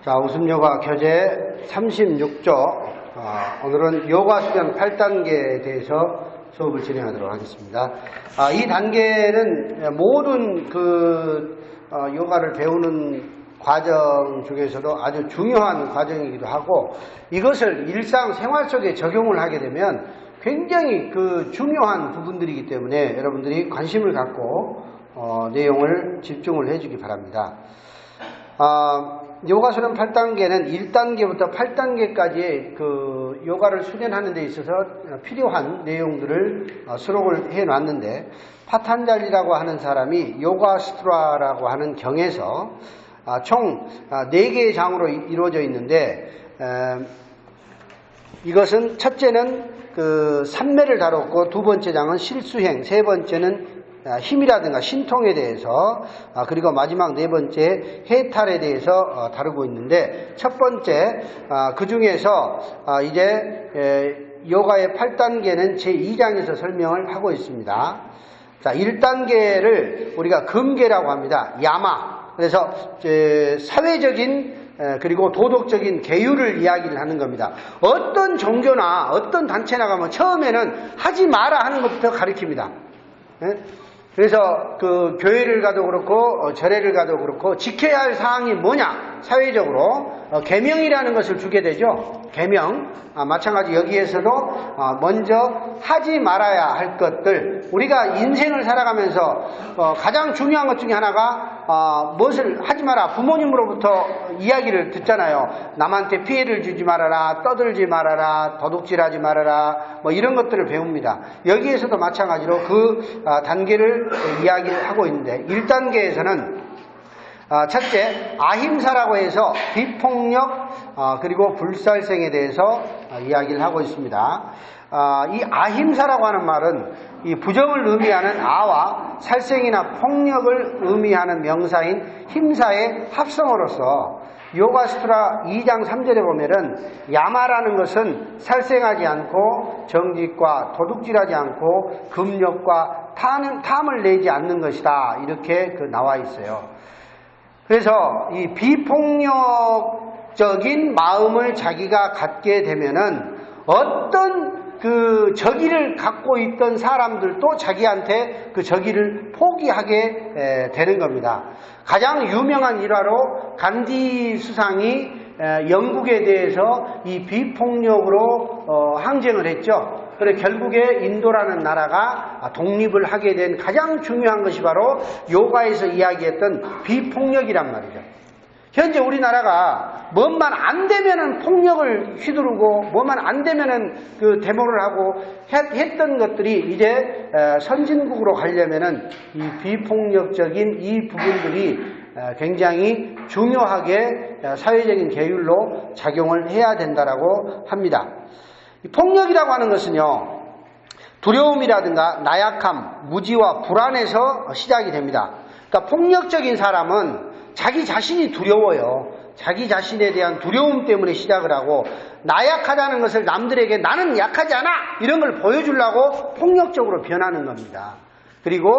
자, 웃음요가 교재 36조. 오늘은 요가 수련 8단계에 대해서 수업을 진행하도록 하겠습니다. 이 단계는 모든 요가를 배우는 과정 중에서도 아주 중요한 과정이기도 하고, 이것을 일상생활 속에 적용을 하게 되면 굉장히 중요한 부분들이기 때문에 여러분들이 관심을 갖고 내용을 집중을 해주기 바랍니다. 요가 수련 8단계는 1단계부터 8단계까지의 요가를 수련하는 데 있어서 필요한 내용들을 수록을 해 놨는데, 파탄잘리라고 하는 사람이 요가 수트라라고 하는 경에서 총 4개의 장으로 이루어져 있는데, 이것은 첫째는 삼매를 다뤘고, 두 번째 장은 실수행, 세 번째는 힘이라든가 신통에 대해서, 그리고 마지막 네 번째 해탈에 대해서 다루고 있는데, 첫 번째 그 중에서 이제 요가의 8단계는 제2장에서 설명을 하고 있습니다. 자, 1단계를 우리가 금계라고 합니다. 야마. 그래서 사회적인 그리고 도덕적인 계율을 이야기를 하는 겁니다. 어떤 종교나 어떤 단체나 가면 처음에는 하지 마라 하는 것부터 가르칩니다. 그래서 교회를 가도 그렇고 절에를 가도 그렇고 지켜야 할 사항이 뭐냐, 사회적으로 계명이라는 것을 주게 되죠. 계명. 마찬가지 여기에서도 먼저 하지 말아야 할 것들, 우리가 인생을 살아가면서 가장 중요한 것 중에 하나가 무엇을 하지 마라, 부모님으로부터 이야기를 듣잖아요. 남한테 피해를 주지 말아라, 떠들지 말아라, 도둑질하지 말아라, 뭐 이런 것들을 배웁니다. 여기에서도 마찬가지로 단계를 이야기를 하고 있는데, 1단계에서는 첫째, 아힘사라고 해서 비폭력 그리고 불살생에 대해서 이야기를 하고 있습니다. 이 아힘사라고 하는 말은 이 부정을 의미하는 아와 살생이나 폭력을 의미하는 명사인 힘사의 합성어로서 요가수트라 2장 3절에 보면은 야마라는 것은 살생하지 않고 정직과 도둑질하지 않고 금욕과 탐을 내지 않는 것이다, 이렇게 나와 있어요. 그래서 이 비폭력적인 마음을 자기가 갖게 되면은 어떤 적의를 갖고 있던 사람들도 자기한테 적의를 포기하게 되는 겁니다. 가장 유명한 일화로 간디 수상이 영국에 대해서 이 비폭력으로 항쟁을 했죠. 그래 결국에 인도라는 나라가 독립을 하게 된 가장 중요한 것이 바로 요가에서 이야기했던 비폭력이란 말이죠. 현재 우리나라가 뭐만 안 되면은 폭력을 휘두르고 뭐만 안 되면은 데모를 하고 했던 것들이 이제 선진국으로 가려면은 이 비폭력적인 이 부분들이 굉장히 중요하게 사회적인 계율로 작용을 해야 된다라고 합니다. 폭력이라고 하는 것은요, 두려움이라든가 나약함, 무지와 불안에서 시작이 됩니다. 그러니까 폭력적인 사람은 자기 자신이 두려워요. 자기 자신에 대한 두려움 때문에 시작을 하고, 나약하다는 것을 남들에게 나는 약하지 않아, 이런 걸 보여주려고 폭력적으로 변하는 겁니다. 그리고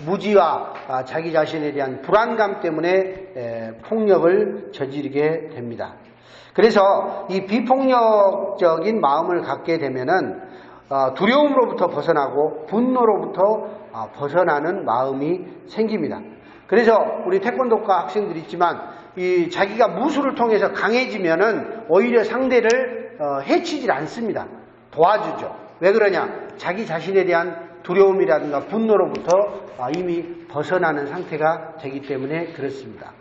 무지와 자기 자신에 대한 불안감 때문에 폭력을 저지르게 됩니다. 그래서 이 비폭력적인 마음을 갖게 되면은 두려움으로부터 벗어나고 분노로부터 벗어나는 마음이 생깁니다. 그래서 우리 태권도과 학생들이 있지만 이 자기가 무술을 통해서 강해지면은 오히려 상대를 해치질 않습니다. 도와주죠. 왜 그러냐? 자기 자신에 대한 두려움이라든가 분노로부터 이미 벗어나는 상태가 되기 때문에 그렇습니다.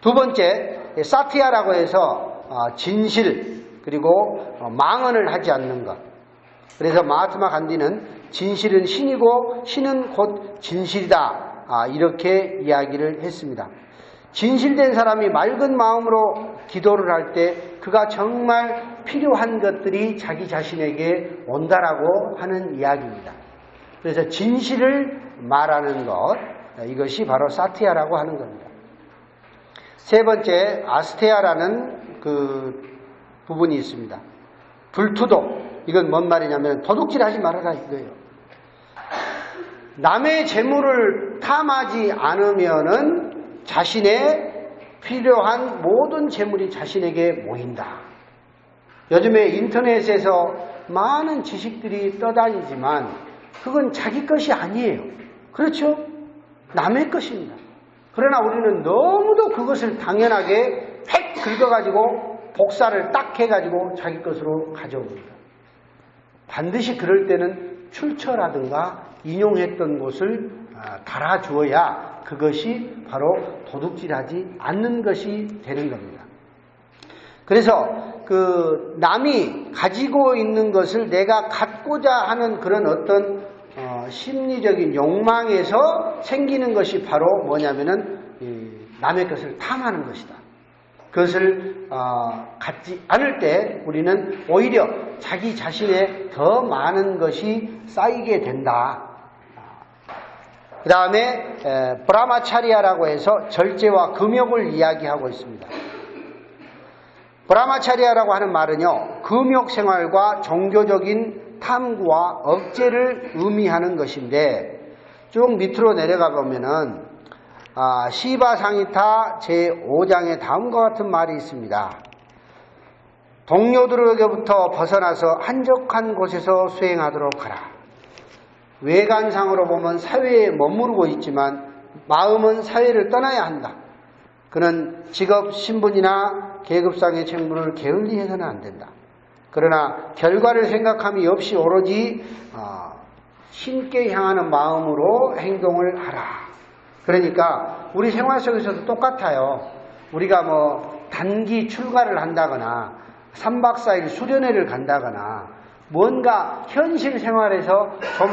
두 번째, 사티야라고 해서 진실 그리고 망언을 하지 않는 것. 그래서 마하트마 간디는 진실은 신이고 신은 곧 진실이다, 이렇게 이야기를 했습니다. 진실된 사람이 맑은 마음으로 기도를 할 때 그가 정말 필요한 것들이 자기 자신에게 온다라고 하는 이야기입니다. 그래서 진실을 말하는 것, 이것이 바로 사티야라고 하는 겁니다. 세 번째, 아스테야라는 부분이 있습니다. 불투도. 이건 뭔 말이냐면 도둑질하지 말아라 이거예요. 남의 재물을 탐하지 않으면은 자신의 필요한 모든 재물이 자신에게 모인다. 요즘에 인터넷에서 많은 지식들이 떠다니지만 그건 자기 것이 아니에요. 그렇죠? 남의 것입니다. 그러나 우리는 너무도 그것을 당연하게 팩 긁어가지고 복사를 딱 해가지고 자기 것으로 가져옵니다. 반드시 그럴 때는 출처라든가 인용했던 곳을 달아주어야 그것이 바로 도둑질하지 않는 것이 되는 겁니다. 그래서 그 남이 가지고 있는 것을 내가 갖고자 하는 그런 어떤 심리적인 욕망에서 생기는 것이 바로 뭐냐면은 남의 것을 탐하는 것이다. 그것을 갖지 않을 때 우리는 오히려 자기 자신에 더 많은 것이 쌓이게 된다. 그 다음에 브라마차리아라고 해서 절제와 금욕을 이야기하고 있습니다. 브라마차리아라고 하는 말은요, 금욕 생활과 종교적인 탐구와 억제를 의미하는 것인데, 쭉 밑으로 내려가 보면은 시바상이타 제5장에 다음과 같은 말이 있습니다. 동료들에게부터 벗어나서 한적한 곳에서 수행하도록 하라. 외관상으로 보면 사회에 머무르고 있지만 마음은 사회를 떠나야 한다. 그는 직업, 신분이나 계급상의 책무를 게을리해서는 안 된다. 그러나 결과를 생각함이 없이 오로지 신께 향하는 마음으로 행동을 하라. 그러니까 우리 생활 속에서도 똑같아요. 우리가 뭐 단기 출가를 한다거나 3박 4일 수련회를 간다거나 뭔가 현실 생활에서 좀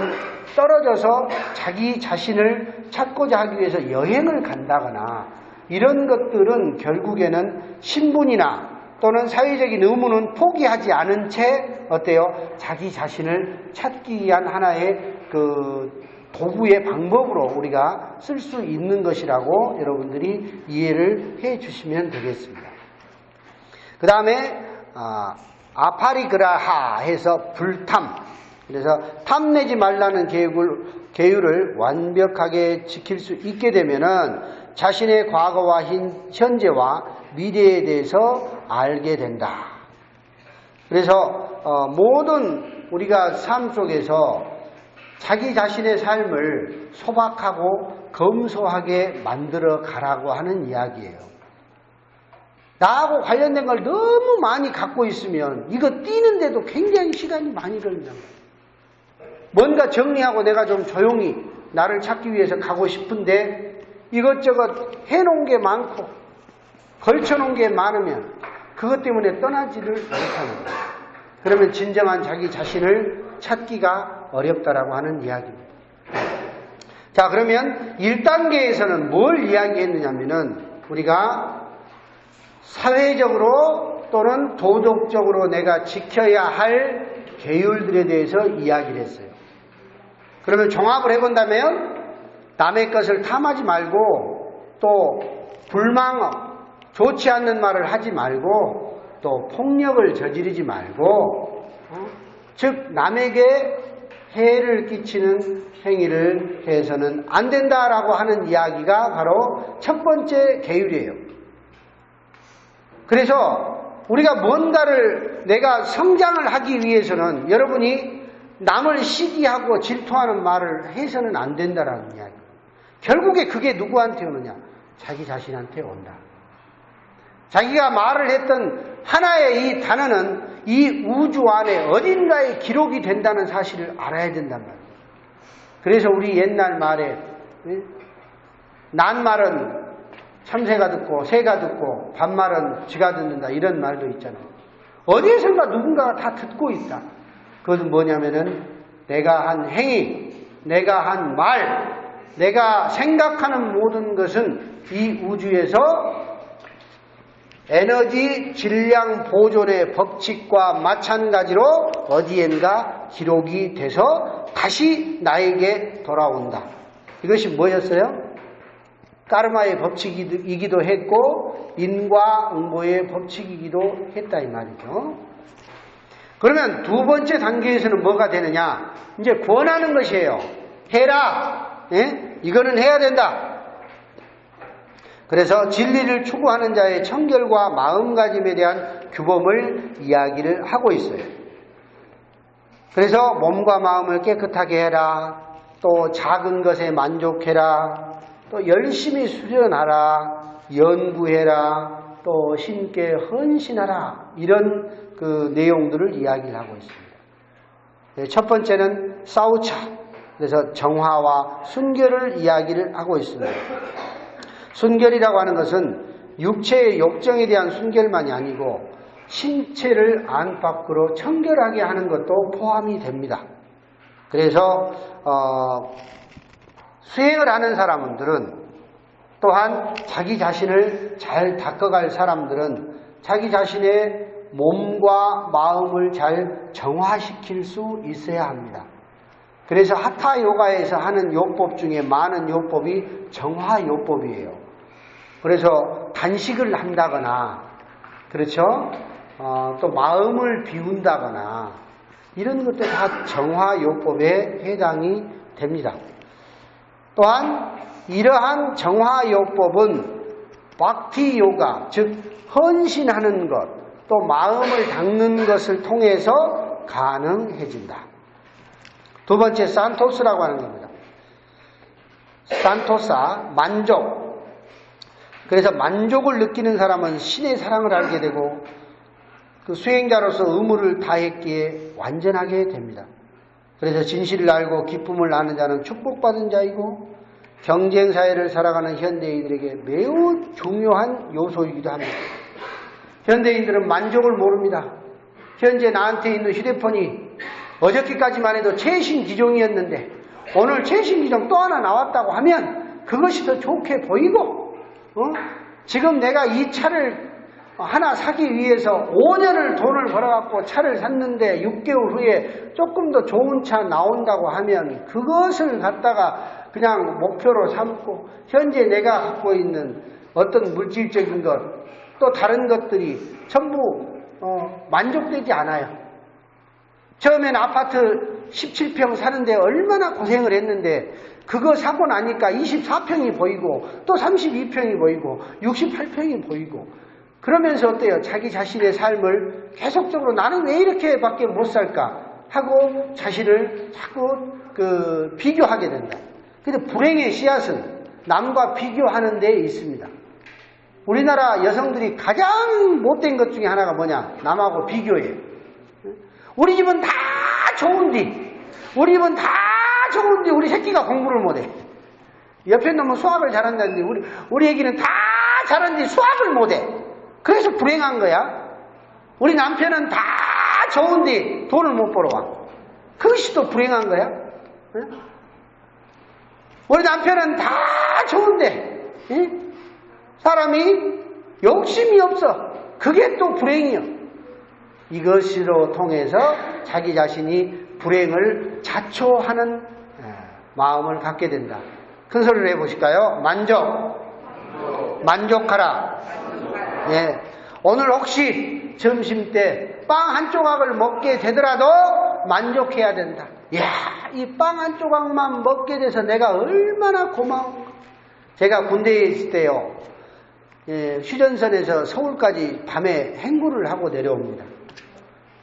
떨어져서 자기 자신을 찾고자 하기 위해서 여행을 간다거나 이런 것들은 결국에는 신분이나 또는 사회적인 의무는 포기하지 않은 채 어때요? 자기 자신을 찾기 위한 하나의 그 도구의 방법으로 우리가 쓸 수 있는 것이라고 여러분들이 이해를 해 주시면 되겠습니다. 그 다음에 아파리그라하 해서 불탐. 그래서 탐내지 말라는 계율을 완벽하게 지킬 수 있게 되면은 자신의 과거와 현재와 미래에 대해서 알게 된다. 그래서 모든 우리가 삶 속에서 자기 자신의 삶을 소박하고 검소하게 만들어 가라고 하는 이야기예요. 나하고 관련된 걸 너무 많이 갖고 있으면 이거 띄는데도 굉장히 시간이 많이 걸린다. 뭔가 정리하고 내가 좀 조용히 나를 찾기 위해서 가고 싶은데 이것저것 해놓은 게 많고 걸쳐놓은 게 많으면 그것 때문에 떠나지를 못하는 거예요. 그러면 진정한 자기 자신을 찾기가 어렵다라고 하는 이야기입니다. 자, 그러면 1단계에서는 뭘 이야기했느냐면은 우리가 사회적으로 또는 도덕적으로 내가 지켜야 할 계율들에 대해서 이야기를 했어요. 그러면 종합을 해본다면 남의 것을 탐하지 말고 또 불망업, 좋지 않는 말을 하지 말고 또 폭력을 저지르지 말고 즉 남에게 해를 끼치는 행위를 해서는 안 된다라고 하는 이야기가 바로 첫 번째 계율이에요. 그래서 우리가 뭔가를 내가 성장을 하기 위해서는 여러분이 남을 시기하고 질투하는 말을 해서는 안 된다라는 이야기. 결국에 그게 누구한테 오느냐? 자기 자신한테 온다. 자기가 말을 했던 하나의 이 단어는 이 우주 안에 어딘가에 기록이 된다는 사실을 알아야 된단 말이에요. 그래서 우리 옛날 말에 낱말은 참새가 듣고 새가 듣고 반말은 쥐가 듣는다 이런 말도 있잖아요. 어디에선가 누군가가 다 듣고 있다. 그것은 뭐냐면은 내가 한 행위, 내가 한 말, 내가 생각하는 모든 것은 이 우주에서 에너지 질량 보존의 법칙과 마찬가지로 어디엔가 기록이 돼서 다시 나에게 돌아온다. 이것이 뭐였어요? 까르마의 법칙이기도 했고 인과응보의 법칙이기도 했다 이 말이죠. 그러면 두 번째 단계에서는 뭐가 되느냐? 이제 권하는 것이에요. 해라. 예? 이거는 해야 된다. 그래서 진리를 추구하는 자의 청결과 마음가짐에 대한 규범을 이야기를 하고 있어요. 그래서 몸과 마음을 깨끗하게 해라. 또 작은 것에 만족해라. 또 열심히 수련하라. 연구해라. 또 신께 헌신하라. 이런 그 내용들을 이야기를 하고 있습니다. 첫 번째는 싸우차. 그래서 정화와 순결을 이야기를 하고 있습니다. 순결이라고 하는 것은 육체의 욕정에 대한 순결만이 아니고 신체를 안팎으로 청결하게 하는 것도 포함이 됩니다. 그래서 수행을 하는 사람들은 또한 자기 자신을 잘 닦아갈 사람들은 자기 자신의 몸과 마음을 잘 정화시킬 수 있어야 합니다. 그래서 하타 요가에서 하는 요법 중에 많은 요법이 정화 요법이에요. 그래서 단식을 한다거나, 그렇죠? 또 마음을 비운다거나, 이런 것도 다 정화 요법에 해당이 됩니다. 또한 이러한 정화 요법은 박티 요가, 즉 헌신하는 것, 또 마음을 닦는 것을 통해서 가능해진다. 두 번째, 산토스라고 하는 겁니다. 산토사, 만족. 그래서 만족을 느끼는 사람은 신의 사랑을 알게 되고 그 수행자로서 의무를 다했기에 완전하게 됩니다. 그래서 진실을 알고 기쁨을 나누는 자는 축복받은 자이고 경쟁사회를 살아가는 현대인들에게 매우 중요한 요소이기도 합니다. 현대인들은 만족을 모릅니다. 현재 나한테 있는 휴대폰이 어저께까지만 해도 최신 기종이었는데 오늘 최신 기종 또 하나 나왔다고 하면 그것이 더 좋게 보이고 지금 내가 이 차를 하나 사기 위해서 5년을 돈을 벌어갖고 차를 샀는데 6개월 후에 조금 더 좋은 차 나온다고 하면 그것을 갖다가 그냥 목표로 삼고 현재 내가 갖고 있는 어떤 물질적인 것 또 다른 것들이 전부 만족되지 않아요. 처음엔 아파트 17평 사는데 얼마나 고생을 했는데 그거 사고 나니까 24평이 보이고 또 32평이 보이고 68평이 보이고 그러면서 어때요? 자기 자신의 삶을 계속적으로 나는 왜 이렇게밖에 못 살까 하고 자신을 자꾸 비교하게 된다. 근데 불행의 씨앗은 남과 비교하는 데 있습니다. 우리나라 여성들이 가장 못된 것 중에 하나가 뭐냐? 남하고 비교해요. 우리 집은 다 좋은데 우리 새끼가 공부를 못해. 옆에 놈은 수학을 잘한다는데 우리 애기는 다 잘하는데 수학을 못해. 그래서 불행한 거야. 우리 남편은 다 좋은데 돈을 못 벌어와. 그것이 또 불행한 거야. 우리 남편은 다 좋은데 사람이 욕심이 없어. 그게 또 불행이요. 이것으로 통해서 자기 자신이 불행을 자초하는 마음을 갖게 된다. 큰 소리로 해보실까요? 만족하라. 예. 오늘 혹시 점심 때 빵 한 조각을 먹게 되더라도 만족해야 된다. 이야, 이 빵 한 조각만 먹게 돼서 내가 얼마나 고마운가. 제가 군대에 있을 때요, 휴전선에서 서울까지 밤에 행군을 하고 내려옵니다.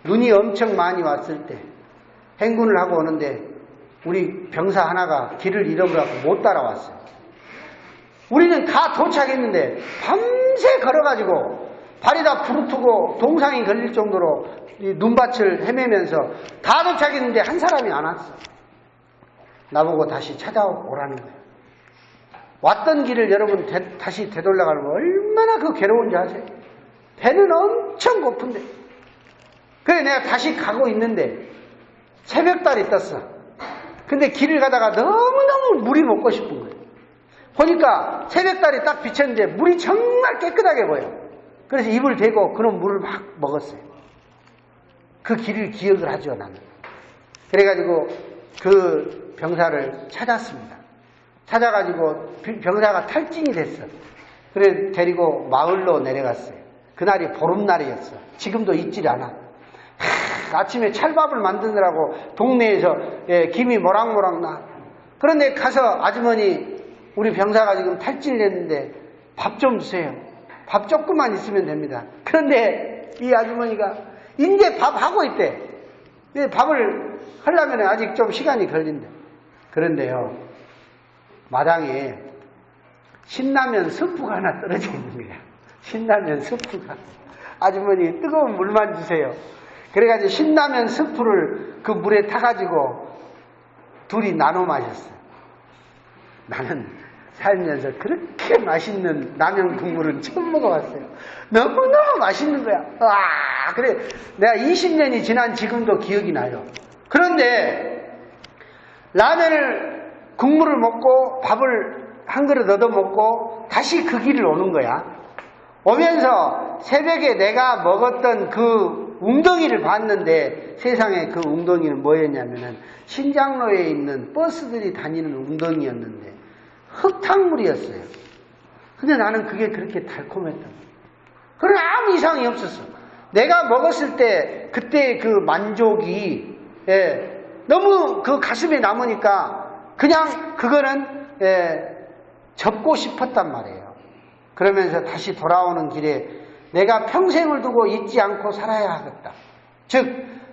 눈이 엄청 많이 왔을 때 행군을 하고 오는데 우리 병사 하나가 길을 잃어버려서 못 따라왔어요. 우리는 다 도착했는데 밤새 걸어가지고 발이 다 부르트고 동상이 걸릴 정도로 눈밭을 헤매면서 다 도착했는데 한 사람이 안 왔어. 나보고 다시 찾아오라는 거예요. 왔던 길을 여러분 다시 되돌아가면 얼마나 그 괴로운지 아세요? 배는 엄청 고픈데. 그래 내가 다시 가고 있는데 새벽달이 떴어. 근데 길을 가다가 너무너무 물이 먹고 싶은 거예요. 보니까 새벽달이 딱 비쳤는데 물이 정말 깨끗하게 보여. 그래서 입을 대고 그런 물을 막 먹었어요. 그 길을 기억을 하죠, 나는. 그래가지고 그 병사를 찾았습니다. 찾아가지고 병사가 탈진이 됐어. 그래 데리고 마을로 내려갔어요. 그날이 보름날이었어. 지금도 잊질 않아. 아침에 찰밥을 만드느라고 동네에서 김이 모락모락 나. 그런데 가서 아주머니 우리 병사가 지금 탈진을 했는데 밥 좀 주세요. 밥 조금만 있으면 됩니다. 그런데 이 아주머니가 이제 밥 하고 있대. 밥을 하려면 아직 좀 시간이 걸린대. 그런데요, 마당에 신라면 스프가 하나 떨어져 있는 거야. 신라면 스프가. 아주머니 뜨거운 물만 주세요. 그래가지고 신라면 스프를 그 물에 타가지고 둘이 나눠 마셨어요. 나는 살면서 그렇게 맛있는 라면 국물은 처음 먹어봤어요. 너무너무 맛있는 거야. 와, 그래. 내가 20년이 지난 지금도 기억이 나요. 그런데 라면을 국물을 먹고 밥을 한 그릇 얻어 먹고 다시 그 길을 오는 거야. 오면서 새벽에 내가 먹었던 그 웅덩이를 봤는데 세상에 그 웅덩이는 뭐였냐면은 신장로에 있는 버스들이 다니는 웅덩이였는데 흙탕물이었어요. 근데 나는 그게 그렇게 달콤했던 거야. 그러나 아무 이상이 없었어. 내가 먹었을 때 그때 그 만족이 너무 그 가슴에 남으니까 그냥 그거는 접고 싶었단 말이에요. 그러면서 다시 돌아오는 길에 내가 평생을 두고 잊지 않고 살아야 하겠다. 즉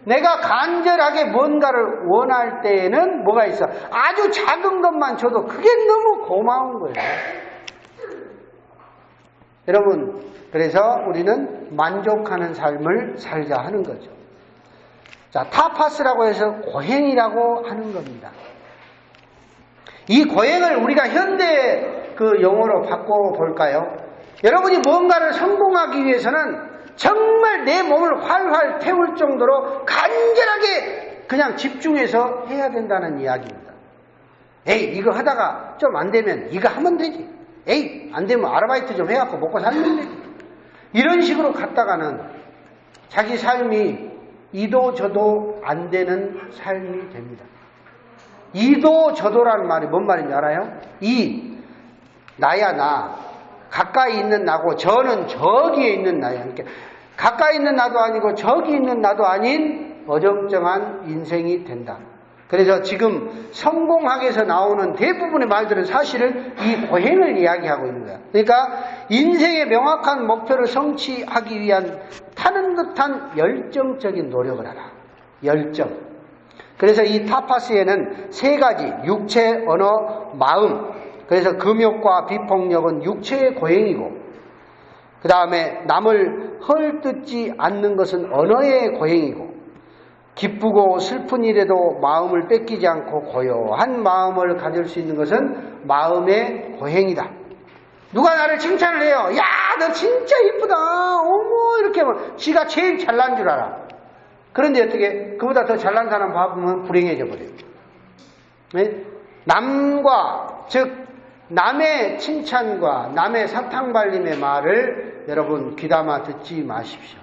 내가 간절하게 뭔가를 원할 때에는 뭐가 있어? 아주 작은 것만 줘도 그게 너무 고마운 거예요. 여러분, 그래서 우리는 만족하는 삶을 살자 하는 거죠. 자, 타파스라고 해서 고행이라고 하는 겁니다. 이 고행을 우리가 현대 그 용어로 바꿔볼까요? 여러분이 뭔가를 성공하기 위해서는 정말 내 몸을 활활 태울 정도로 간절하게 그냥 집중해서 해야 된다는 이야기입니다. 에이, 이거 하다가 좀 안 되면 이거 하면 되지. 에이, 안 되면 아르바이트 좀 해갖고 먹고 살면 되지. 이런 식으로 갔다가는 자기 삶이 이도 저도 안 되는 삶이 됩니다. 이도 저도라는 말이 뭔 말인지 알아요? 나야 나, 가까이 있는 나고 저는 저기에 있는 나야. 그러니까 가까이 있는 나도 아니고 저기 있는 나도 아닌 어정쩡한 인생이 된다. 그래서 지금 성공학에서 나오는 대부분의 말들은 사실은 이 고행을 이야기하고 있는 거야. 그러니까 인생의 명확한 목표를 성취하기 위한 타는 듯한 열정적인 노력을 하라. 열정. 그래서 이 타파스에는 세 가지, 육체, 언어, 마음. 그래서 금욕과 비폭력은 육체의 고행이고, 그 다음에 남을 헐뜯지 않는 것은 언어의 고행이고, 기쁘고 슬픈 일에도 마음을 뺏기지 않고 고요한 마음을 가질 수 있는 것은 마음의 고행이다. 누가 나를 칭찬을 해요. 야, 너 진짜 이쁘다. 어머, 이렇게 하면 지가 제일 잘난 줄 알아. 그런데 어떻게 그보다 더 잘난 사람 봐보면 불행해져 버려요. 네? 남과, 즉 남의 칭찬과 남의 사탕발림의 말을 여러분 귀담아 듣지 마십시오.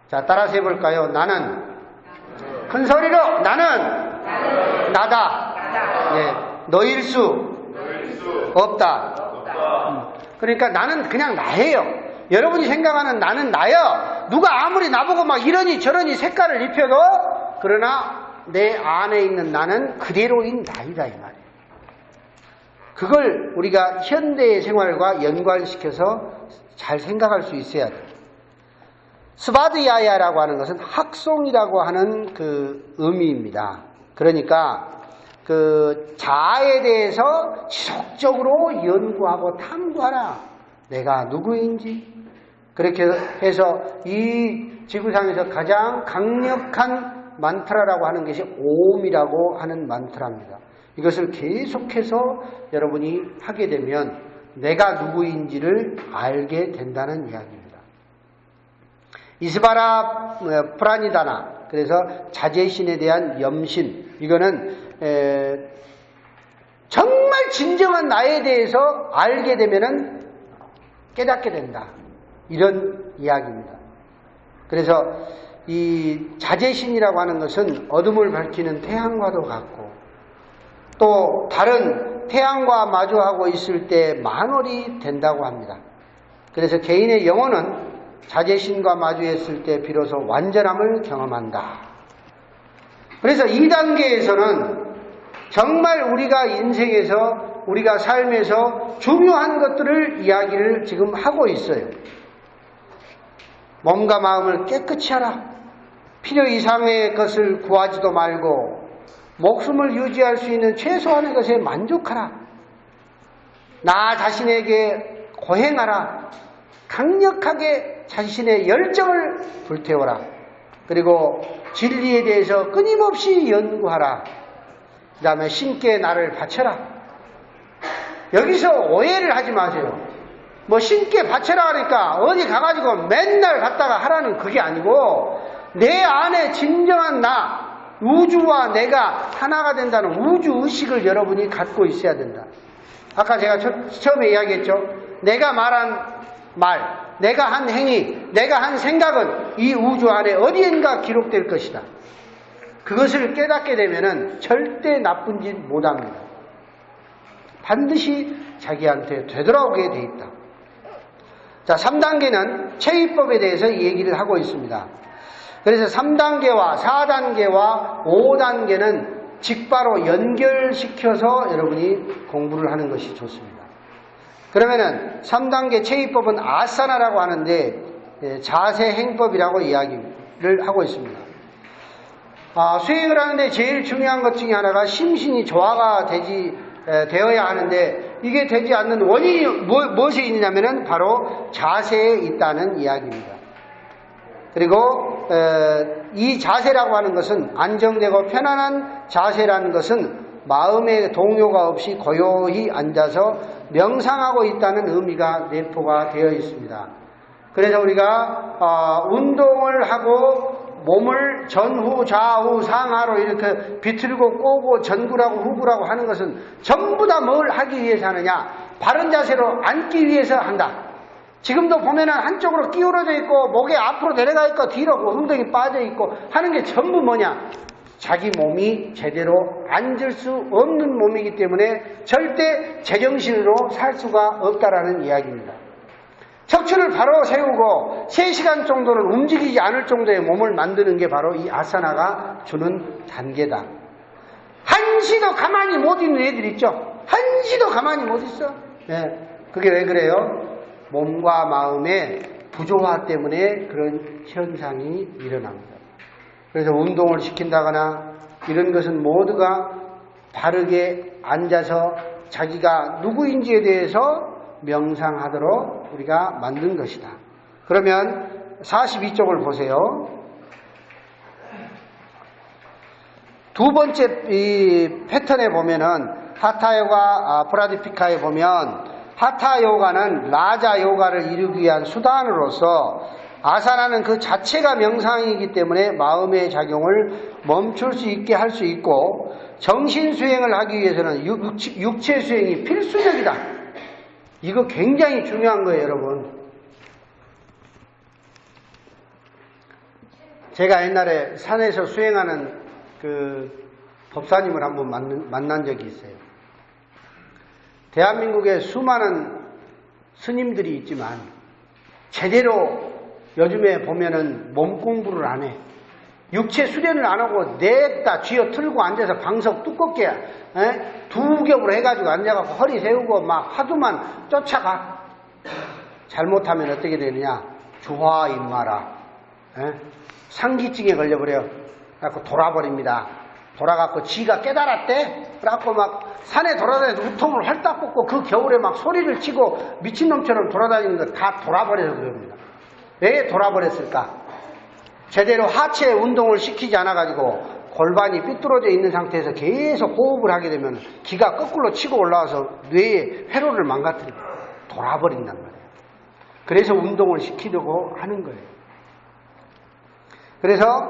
자, 따라서 해볼까요? 나는 큰 소리로 나는 나다. 예, 너일 수 없다. 그러니까 나는 그냥 나예요. 여러분이 생각하는 나는 나요. 누가 아무리 나보고 막 이러니 저러니 색깔을 입혀도 그러나 내 안에 있는 나는 그대로인 나이다 이 말이에요. 그걸 우리가 현대의 생활과 연관시켜서 잘 생각할 수 있어야 돼요. 스바드야야라고 하는 것은 학송이라고 하는 그 의미입니다. 그러니까 그 자아에 대해서 지속적으로 연구하고 탐구하라. 내가 누구인지. 그렇게 해서 이 지구상에서 가장 강력한 만트라라고 하는 것이 옴이라고 하는 만트라입니다. 이것을 계속해서 여러분이 하게 되면 내가 누구인지를 알게 된다는 이야기입니다. 이스바라 프라니다나, 그래서 자제신에 대한 염신, 이거는 정말 진정한 나에 대해서 알게 되면은 깨닫게 된다, 이런 이야기입니다. 그래서 이 자제신이라고 하는 것은 어둠을 밝히는 태양과도 같고, 또 다른 태양과 마주하고 있을 때 만월이 된다고 합니다. 그래서 개인의 영혼은 자제신과 마주했을 때 비로소 완전함을 경험한다. 그래서 2단계에서는 정말 우리가 인생에서 우리가 삶에서 중요한 것들을 이야기를 지금 하고 있어요. 몸과 마음을 깨끗이 하라. 필요 이상의 것을 구하지도 말고 목숨을 유지할 수 있는 최소한의 것에 만족하라. 나 자신에게 고행하라. 강력하게 자신의 열정을 불태워라. 그리고 진리에 대해서 끊임없이 연구하라. 그 다음에 신께 나를 바쳐라. 여기서 오해를 하지 마세요. 뭐 신께 바쳐라 하니까 어디 가가지고 맨날 갔다가 하라는 그게 아니고 내 안에 진정한 나, 우주와 내가 하나가 된다는 우주의식을 여러분이 갖고 있어야 된다. 아까 제가 처음에 이야기했죠. 내가 말한 말, 내가 한 행위, 내가 한 생각은 이 우주 안에 어디엔가 기록될 것이다. 그것을 깨닫게 되면은 절대 나쁜 짓 못합니다. 반드시 자기한테 되돌아오게 돼 있다. 자, 3단계는 체위법에 대해서 이 얘기를 하고 있습니다. 그래서 3단계와 4단계와 5단계는 직바로 연결시켜서 여러분이 공부를 하는 것이 좋습니다. 그러면은 3단계 체위법은 아사나라고 하는데 자세 행법이라고 이야기를 하고 있습니다. 수행을 하는데 제일 중요한 것 중에 하나가 심신이 조화가 되어야 하는데 이게 되지 않는 원인이 무엇에 있느냐면은 바로 자세에 있다는 이야기입니다. 그리고 이 자세라고 하는 것은 안정되고 편안한 자세라는 것은 마음의 동요가 없이 고요히 앉아서 명상하고 있다는 의미가 내포가 되어 있습니다. 그래서 우리가 운동을 하고 몸을 전후 좌우 상하로 이렇게 비틀고 꼬고 전구라고 후구라고 하는 것은 전부 다 뭘 하기 위해서 하느냐? 바른 자세로 앉기 위해서 한다. 지금도 보면은 한쪽으로 기울어져 있고 목에 앞으로 내려가 있고 뒤로 엉덩이 빠져 있고 하는 게 전부 뭐냐? 자기 몸이 제대로 앉을 수 없는 몸이기 때문에 절대 제정신으로 살 수가 없다라는 이야기입니다. 척추를 바로 세우고 3시간 정도는 움직이지 않을 정도의 몸을 만드는 게 바로 이 아사나가 주는 단계다. 한시도 가만히 못 있는 애들 있죠? 한시도 가만히 못 있어. 네. 그게 왜 그래요? 몸과 마음의 부조화 때문에 그런 현상이 일어납니다. 그래서 운동을 시킨다거나 이런 것은 모두가 바르게 앉아서 자기가 누구인지에 대해서 명상하도록 우리가 만든 것이다. 그러면 42쪽을 보세요. 두 번째 이 패턴에 보면은 하타요가 프라디피카에 보면 하타요가는 라자요가를 이루기 위한 수단으로서 아사나는 그 자체가 명상이기 때문에 마음의 작용을 멈출 수 있게 할 수 있고 정신 수행을 하기 위해서는 육체 수행이 필수적이다. 이거 굉장히 중요한 거예요, 여러분. 제가 옛날에 산에서 수행하는 그 법사님을 한번 만난 적이 있어요. 대한민국에 수많은 스님들이 있지만 제대로 요즘에 보면은 몸 공부를 안 해. 육체 수련을 안 하고 냈다 쥐어 틀고 앉아서 방석 두껍게 두 겹으로 해가지고 앉아갖고 허리 세우고 막 화두만 쫓아가. 잘못하면 어떻게 되느냐? 주화인마라. 상기증에 걸려버려. 그래갖고 돌아버립니다. 돌아갖고 지가 깨달았대. 그래갖고 막 산에 돌아다니면서 우통을 활딱 꽂고 그 겨울에 막 소리를 치고 미친놈처럼 돌아다니는 거 다 돌아버려서 그럽니다. 왜 돌아버렸을까? 제대로 하체 운동을 시키지 않아가지고 골반이 삐뚤어져 있는 상태에서 계속 호흡을 하게 되면 기가 거꾸로 치고 올라와서 뇌의 회로를 망가뜨리고 돌아버린단 말이에요. 그래서 운동을 시키려고 하는 거예요. 그래서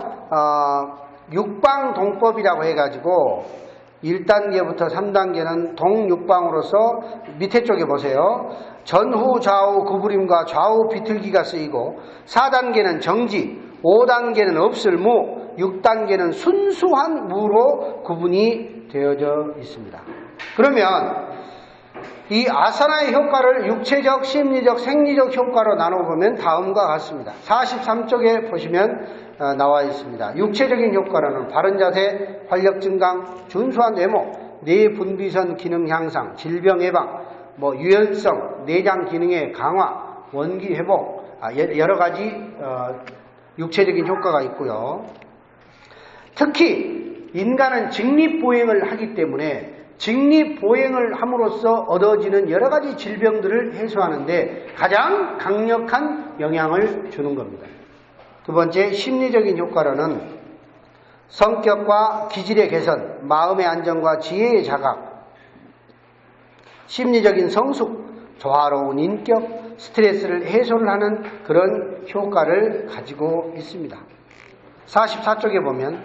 육방동법이라고 해가지고 1단계부터 3단계는 동육방으로서 밑에 쪽에 보세요. 전후 좌우 구부림과 좌우 비틀기가 쓰이고 4단계는 정지, 5단계는 없을무, 6단계는 순수한 무로 구분이 되어져 있습니다. 그러면 이 아사나의 효과를 육체적, 심리적, 생리적 효과로 나눠보면 다음과 같습니다. 43쪽에 보시면 나와 있습니다. 육체적인 효과로는 바른 자세, 활력 증강, 준수한 외모, 뇌분비선 기능 향상, 질병 예방, 유연성, 내장 기능의 강화, 원기 회복, 여러 가지 육체적인 효과가 있고요. 특히 인간은 직립보행을 하기 때문에 직립보행을 함으로써 얻어지는 여러 가지 질병들을 해소하는데 가장 강력한 영향을 주는 겁니다. 두 번째, 심리적인 효과로는 성격과 기질의 개선, 마음의 안정과 지혜의 자각, 심리적인 성숙, 조화로운 인격, 스트레스를 해소를 하는 그런 효과를 가지고 있습니다. 44쪽에 보면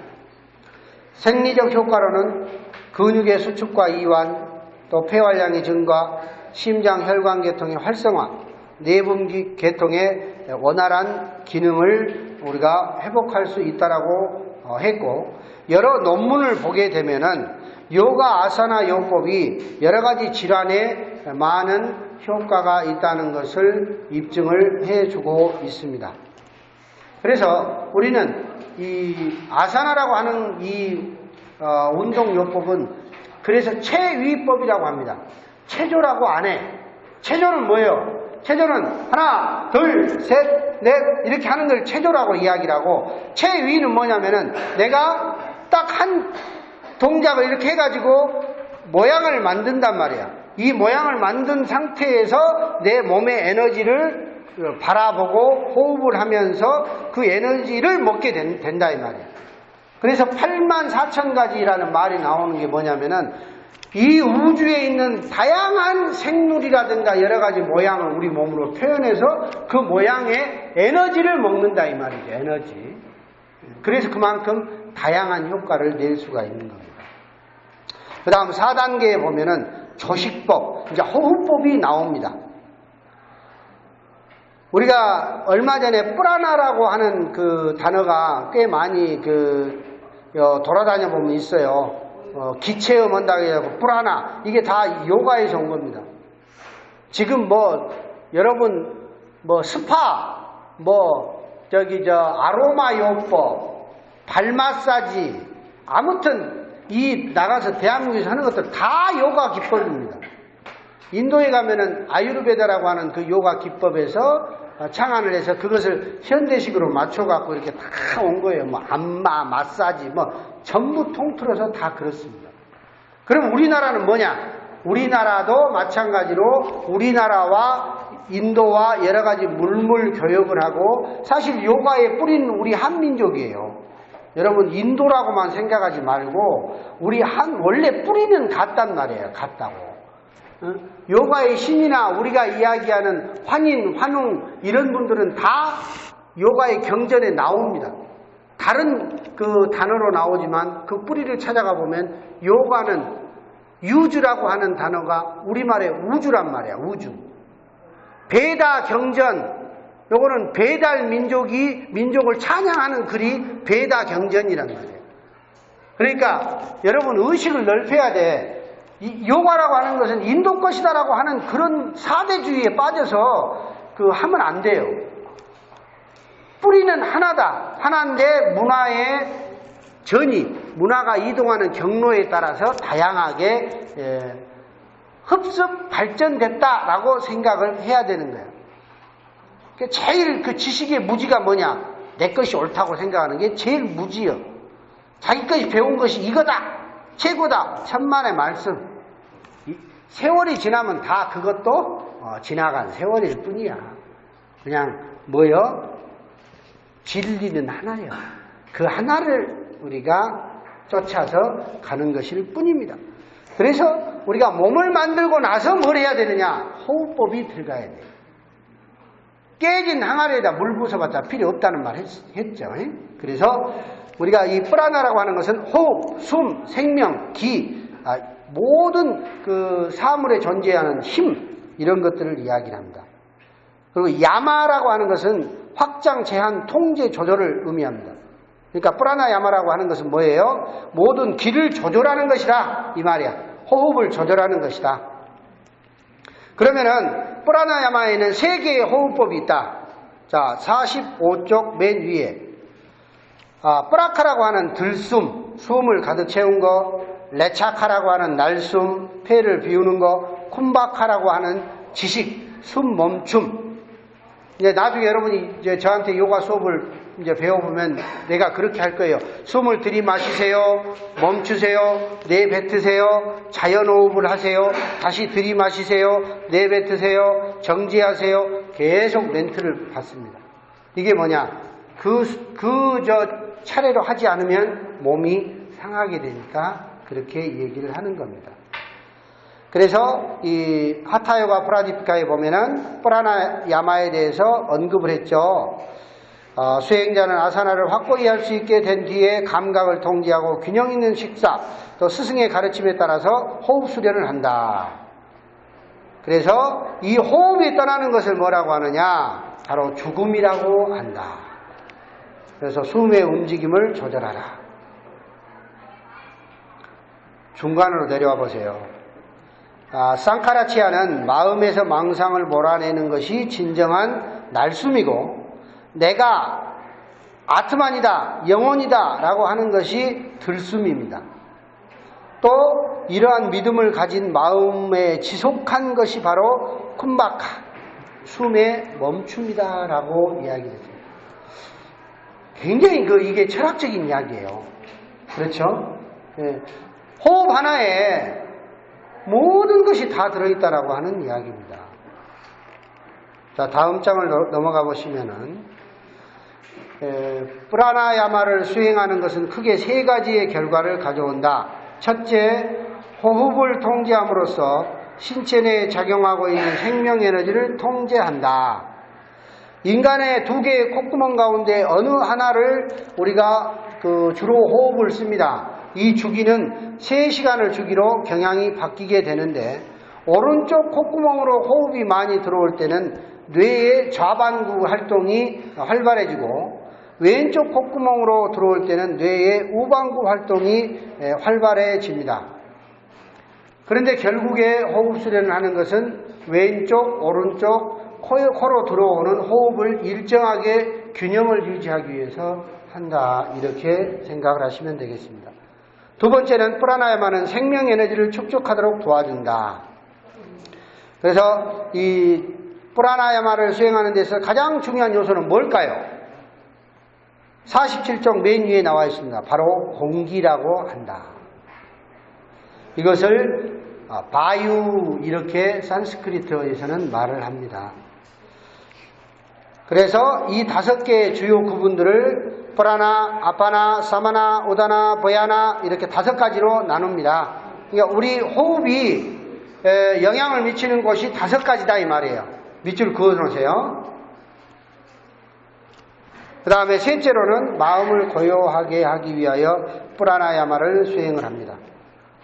생리적 효과로는 근육의 수축과 이완, 또 폐활량의 증가, 심장 혈관 계통의 활성화, 내분비 계통의 원활한 기능을 우리가 회복할 수 있다라고 했고, 여러 논문을 보게 되면은 요가 아사나 요법이 여러 가지 질환에 많은 효과가 있다는 것을 입증을 해주고 있습니다. 그래서 우리는 이 아사나라고 하는 이 운동요법은 그래서 체위법이라고 합니다. 체조라고 안 해. 체조는 뭐예요? 체조는 하나, 둘, 셋, 넷 이렇게 하는 걸 체조라고 이야기를 하고, 체위는 뭐냐면은 내가 딱 한 동작을 이렇게 해가지고 모양을 만든단 말이야. 이 모양을 만든 상태에서 내 몸의 에너지를 바라보고 호흡을 하면서 그 에너지를 먹게 된다 이 말이야. 그래서 84,000가지라는 말이 나오는 게 뭐냐면은 이 우주에 있는 다양한 생물이라든가 여러 가지 모양을 우리 몸으로 표현해서 그 모양의 에너지를 먹는다 이 말이죠. 에너지. 그래서 그만큼 다양한 효과를 낼 수가 있는 겁니다. 그 다음 4단계에 보면은 조식법, 이제 호흡법이 나옵니다. 우리가 얼마 전에 프라나라고 하는 그 단어가 꽤 많이 돌아다녀 보면 있어요. 기체음 한다고 해서 프라나, 이게 다 요가에서 온 겁니다. 지금 여러분 스파, 아로마 요법, 발 마사지, 아무튼 나가서 대한민국에서 하는 것들 다 요가 기법입니다. 인도에 가면은 아유르베다라고 하는 그 요가 기법에서 창안을 해서 그것을 현대식으로 맞춰갖고 이렇게 다 온 거예요. 안마, 마사지, 전부 통틀어서 다 그렇습니다. 그럼 우리나라는 뭐냐? 우리나라도 마찬가지로 우리나라와 인도와 여러 가지 물물 교역을 하고, 사실 요가의 뿌리는 우리 한민족이에요. 여러분 인도라고만 생각하지 말고 우리 원래 뿌리는 같단 말이에요. 같다고. 요가의 신이나 우리가 이야기하는 환인, 환웅 이런 분들은 다 요가의 경전에 나옵니다. 다른 그 단어로 나오지만 그 뿌리를 찾아가 보면 요가는 유주라고 하는 단어가 우리말의 우주란 말이야. 우주. 베다 경전, 요거는 베달 민족을 찬양하는 글이 베다 경전이란 말이에요. 그러니까 여러분 의식을 넓혀야 돼. 이 요가라고 하는 것은 인도 것이다라고 하는 그런 사대주의에 빠져서 하면 안 돼요. 뿌리는 하나다. 하나인데 문화가 이동하는 경로에 따라서 다양하게 흡습 발전됐다라고 생각을 해야 되는 거예요. 제일 그 지식의 무지가 뭐냐? 내 것이 옳다고 생각하는 게 제일 무지요. 자기 것이 배운 것이 이거다, 최고다, 천만의 말씀. 세월이 지나면 다 그것도 지나간 세월일 뿐이야. 그냥 진리는 하나예요. 그 하나를 우리가 쫓아서 가는 것일 뿐입니다. 그래서 우리가 몸을 만들고 나서 뭘 해야 되느냐? 호흡법이 들어가야 돼요. 깨진 항아리에다 물 부숴봤자 필요 없다는 말 했죠. 그래서 우리가 이 프라나라고 하는 것은 호흡, 숨, 생명, 기, 모든 그 사물에 존재하는 힘, 이런 것들을 이야기합니다. 그리고 야마라고 하는 것은 확장, 제한, 통제, 조절을 의미합니다. 그러니까 프라나야마라고 하는 것은 뭐예요? 모든 기를 조절하는 것이다 이 말이야. 호흡을 조절하는 것이다. 그러면은 프라나야마에는 3개의 호흡법이 있다. 자, 45쪽 맨 위에 프라카라고 하는 들숨, 숨을 가득 채운 거, 레차카라고 하는 날숨, 폐를 비우는 거, 쿰바카라고 하는 지식, 숨 멈춤. 이제 나중에 여러분이 이제 저한테 요가 수업을 이제 배워보면 내가 그렇게 할 거예요. 숨을 들이마시세요. 멈추세요. 내뱉으세요. 자연호흡을 하세요. 다시 들이마시세요. 내뱉으세요. 정지하세요. 계속 멘트를 받습니다. 이게 뭐냐? 차례로 하지 않으면 몸이 상하게 되니까 그렇게 얘기를 하는 겁니다. 그래서 이 하타요가 프라디피카에 보면은 프라나야마에 대해서 언급을 했죠. 수행자는 아사나를 확고히 할 수 있게 된 뒤에 감각을 통제하고 균형 있는 식사, 또 스승의 가르침에 따라서 호흡 수련을 한다. 그래서 이 호흡이 떠나는 것을 뭐라고 하느냐? 바로 죽음이라고 한다. 그래서 숨의 움직임을 조절하라. 중간으로 내려와 보세요. 쌍카라치아는 마음에서 망상을 몰아내는 것이 진정한 날숨이고, 내가 아트만이다, 영혼이다 라고 하는 것이 들숨입니다. 또 이러한 믿음을 가진 마음에 지속한 것이 바로 쿰바카, 숨의 멈춤이다 라고 이야기했습니다. 굉장히 이게 철학적인 이야기예요. 그렇죠? 예. 호흡 하나에 모든 것이 다 들어있다라고 하는 이야기입니다. 자, 다음 장을 넘어가 보시면은 프라나야마를 수행하는 것은 크게 세 가지의 결과를 가져온다. 첫째, 호흡을 통제함으로써 신체 내에 작용하고 있는 생명에너지를 통제한다. 인간의 두 개의 콧구멍 가운데 어느 하나를 우리가 주로 호흡을 씁니다. 이 주기는 3시간을 주기로 경향이 바뀌게 되는데, 오른쪽 콧구멍으로 호흡이 많이 들어올 때는 뇌의 좌반구 활동이 활발해지고, 왼쪽 콧구멍으로 들어올 때는 뇌의 우반구 활동이 활발해집니다. 그런데 결국에 호흡 수련을 하는 것은 왼쪽, 오른쪽, 코로 들어오는 호흡을 일정하게 균형을 유지하기 위해서 한다. 이렇게 생각을 하시면 되겠습니다. 두 번째는 프라나야마는 생명 에너지를 축적하도록 도와준다. 그래서 이 프라나야마를 수행하는 데서 가장 중요한 요소는 뭘까요? 47쪽 맨 위에 나와 있습니다. 바로 공기라고 한다. 이것을 바유 이렇게 산스크리트어에서는 말을 합니다. 그래서 이 5개의 주요 구분들을 프라나, 아파나, 사마나, 우다나, 보야나 이렇게 5가지로 나눕니다. 그러니까 우리 호흡이 영향을 미치는 곳이 5가지다 이 말이에요. 밑줄 그어 놓으세요. 그 다음에 셋째로는 마음을 고요하게 하기 위하여 프라나야마를 수행을 합니다.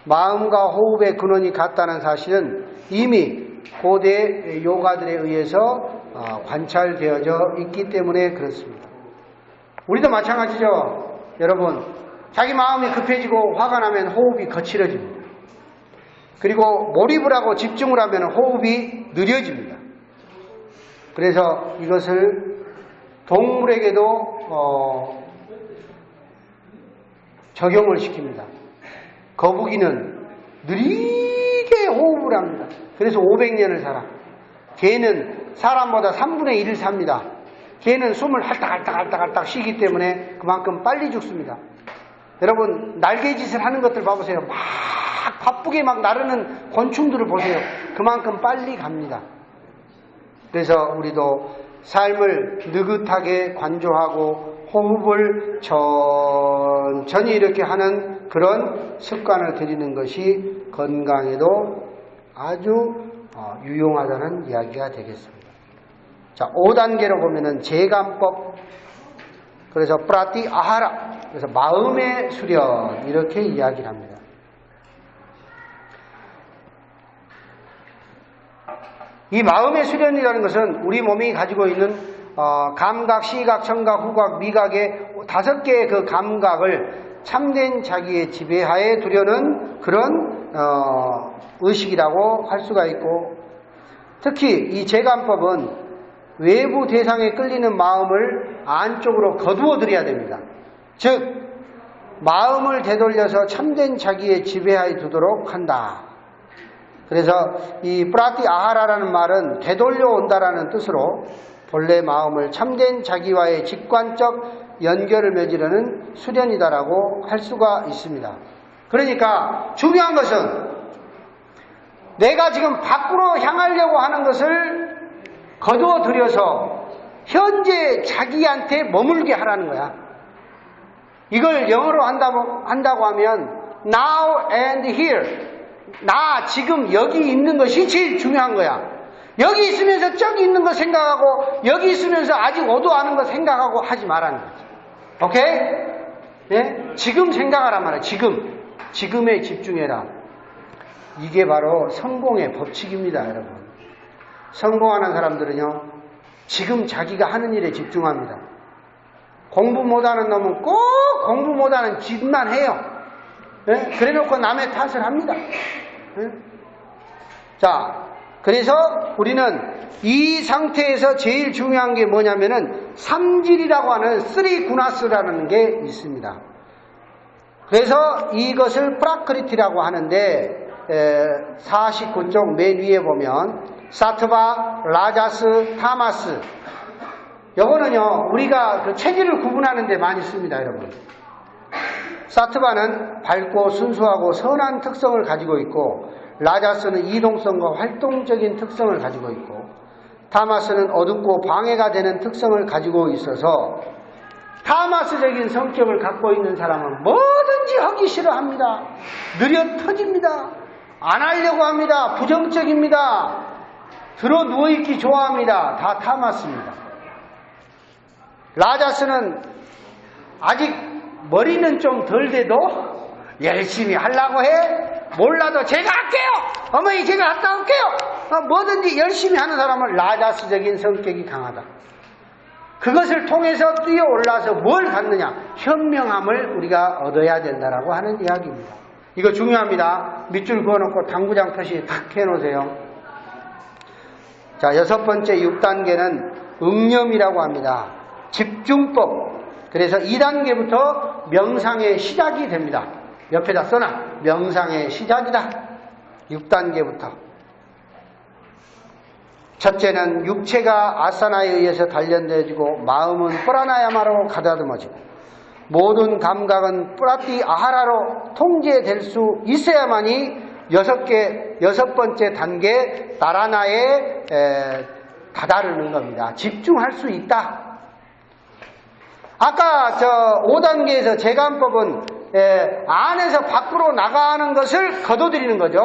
마음과 호흡의 근원이 같다는 사실은 이미 고대 요가들에 의해서 관찰되어져 있기 때문에 그렇습니다. 우리도 마찬가지죠. 여러분, 자기 마음이 급해지고 화가 나면 호흡이 거칠어집니다. 그리고 몰입을 하고 집중을 하면 호흡이 느려집니다. 그래서 이것을 동물에게도 적용을 시킵니다. 거북이는 느리게 호흡을 합니다. 그래서 500년을 살아. 개는 사람보다 3분의 1을 삽니다. 개는 숨을 할딱할딱 쉬기 때문에 그만큼 빨리 죽습니다. 여러분, 날개짓을 하는 것들 봐보세요. 막 바쁘게 막 나르는 곤충들을 보세요. 그만큼 빨리 갑니다. 그래서 우리도 삶을 느긋하게 관조하고 호흡을 천천히 이렇게 하는 그런 습관을 들이는 것이 건강에도 아주 유용하다는 이야기가 되겠습니다. 자, 5단계로 보면은 재감법, 그래서 프라티 아하라, 그래서 마음의 수련 이렇게 이야기를 합니다. 이 마음의 수련이라는 것은 우리 몸이 가지고 있는 감각, 시각, 청각, 후각, 미각의 5개의 그 감각을 참된 자기의 지배하에 두려는 그런 의식이라고 할 수가 있고, 특히 이 재감법은 외부 대상에 끌리는 마음을 안쪽으로 거두어 들여야 됩니다. 즉 마음을 되돌려서 참된 자기의 지배하에 두도록 한다. 그래서 이 프라티 아하라라는 말은 되돌려 온다라는 뜻으로 본래 마음을 참된 자기와의 직관적 연결을 맺으려는 수련이다라고 할 수가 있습니다. 그러니까 중요한 것은 내가 지금 밖으로 향하려고 하는 것을 거두어 들여서 현재 자기한테 머물게 하라는 거야. 이걸 영어로 한다고 하면 now and here. 나 지금 여기 있는 것이 제일 중요한 거야. 여기 있으면서 저기 있는 거 생각하고 여기 있으면서 아직 어두워하는 거 생각하고 하지 말라는 거지. 오케이? 네? 지금 생각하란 말이야. 지금에 집중해라. 이게 바로 성공의 법칙입니다, 여러분. 성공하는 사람들은요, 지금 자기가 하는 일에 집중합니다. 공부 못하는 놈은 꼭 공부 못하는 짓만 해요. 네? 그래 놓고 남의 탓을 합니다. 네? 자, 그래서 우리는 이 상태에서 제일 중요한 게 뭐냐면은 삼질이라고 하는 쓰리 구나스라는 게 있습니다. 그래서 이것을 프라크리티라고 하는데 49쪽 맨 위에 보면 사트바, 라자스, 타마스. 요거는요 우리가 그 체질을 구분하는 데 많이 씁니다, 여러분. 사트바는 밝고 순수하고 선한 특성을 가지고 있고, 라자스는 이동성과 활동적인 특성을 가지고 있고, 타마스는 어둡고 방해가 되는 특성을 가지고 있어서 타마스적인 성격을 갖고 있는 사람은 뭐든지 하기 싫어합니다. 느려 터집니다. 안 하려고 합니다. 부정적입니다. 들어 누워있기 좋아합니다. 다 타마스입니다. 라자스는 아직 머리는 좀 덜 돼도 열심히 하려고 해. 몰라도 제가 할게요. 어머니 제가 갔다 올게요. 뭐든지 열심히 하는 사람은 라자스적인 성격이 강하다. 그것을 통해서 뛰어올라서 뭘 갖느냐? 현명함을 우리가 얻어야 된다라고 하는 이야기입니다. 이거 중요합니다. 밑줄 그어놓고 당구장 표시 탁 해놓으세요. 자, 6번째 6단계는 응념이라고 합니다. 집중법. 그래서 2단계부터 명상의 시작이 됩니다. 옆에다 써놔. 명상의 시작이다. 6단계부터. 첫째는 육체가 아사나에 의해서 단련되어지고 마음은 프라나야마로 가다듬어지고 모든 감각은 프라티 아하라로 통제될 수 있어야만이 6번째 단계 다라나에 다다르는 겁니다. 집중할 수 있다. 아까 5단계에서 재간법은 안에서 밖으로 나가는 것을 거둬들이는 거죠.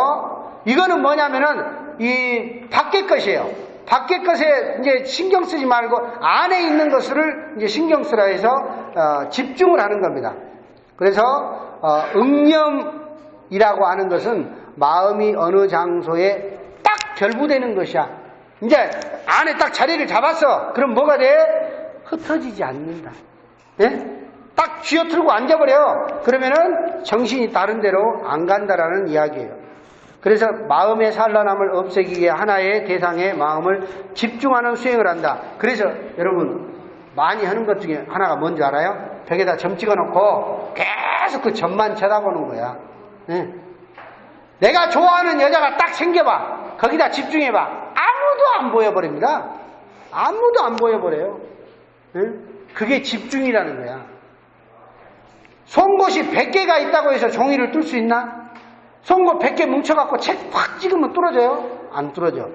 이거는 뭐냐면은 이 밖의 것이에요. 밖의 것에 이제 신경 쓰지 말고 안에 있는 것을 이제 신경 쓰라 해서 집중을 하는 겁니다. 그래서 응념이라고 하는 것은 마음이 어느 장소에 딱 결부되는 것이야. 이제 안에 딱 자리를 잡았어. 그럼 뭐가 돼? 흩어지지 않는다. 예? 딱 쥐어틀고 앉아버려. 그러면은 정신이 다른 데로 안 간다라는 이야기예요. 그래서 마음의 산란함을 없애기 위해 하나의 대상에 마음을 집중하는 수행을 한다. 그래서 여러분 많이 하는 것 중에 하나가 뭔지 알아요? 벽에다 점 찍어놓고 계속 그 점만 쳐다보는 거야. 예? 내가 좋아하는 여자가 딱 생겨봐. 거기다 집중해봐. 아무도 안 보여버립니다. 아무도 안 보여버려요. 예? 그게 집중이라는 거야. 송곳이 100개가 있다고 해서 종이를 뚫을 수 있나? 송곳 100개 뭉쳐갖고 책 확 찍으면 뚫어져요? 안 뚫어져.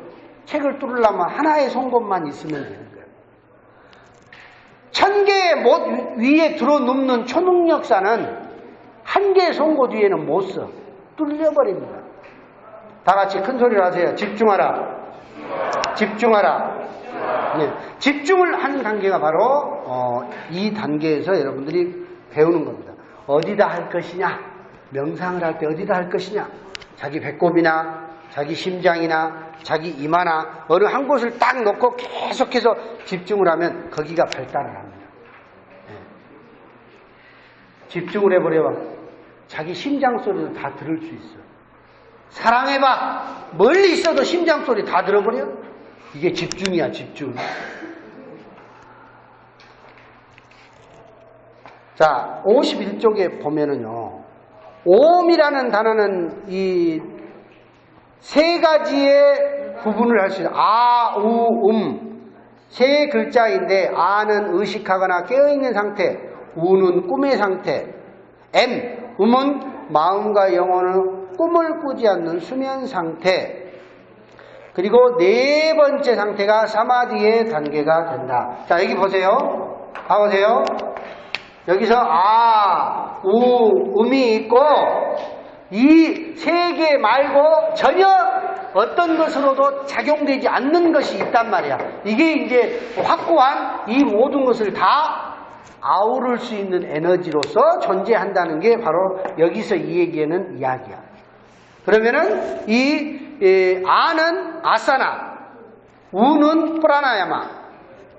책을 뚫으려면 하나의 송곳만 있으면 되는 거예요. 1000개의 못 위에 들어눕는 초능력사는 한 개의 송곳 위에는 못 써. 뚫려버립니다. 다 같이 큰 소리로 하세요. 집중하라. 집중하라. 네. 집중을 하는 단계가 바로 이 단계에서 여러분들이 배우는 겁니다. 어디다 할 것이냐? 명상을 할 때 어디다 할 것이냐? 자기 배꼽이나 자기 심장이나 자기 이마나 어느 한 곳을 딱 놓고 계속해서 집중을 하면 거기가 발달을 합니다. 네. 집중을 해버려봐. 자기 심장 소리도 다 들을 수 있어. 사랑해봐. 멀리 있어도 심장 소리 다 들어버려. 이게 집중이야, 집중. 자, 51쪽에 보면은요, 오음이라는 단어는 이 세 가지의 구분을 할 수 있어요. 아, 우, 세 글자인데, 아는 의식하거나 깨어있는 상태, 우는 꿈의 상태, 음은 마음과 영혼은 꿈을 꾸지 않는 수면 상태, 그리고 네 번째 상태가 사마디의 단계가 된다. 자, 여기 보세요. 봐보세요. 여기서 아, 우, 음이 있고 이 세 개 말고 전혀 어떤 것으로도 작용되지 않는 것이 있단 말이야. 이게 이제 확고한 이 모든 것을 다 아우를 수 있는 에너지로서 존재한다는 게 바로 여기서 이 얘기에는 이야기야. 그러면은 이 아는 아사나, 우는 프라나야마,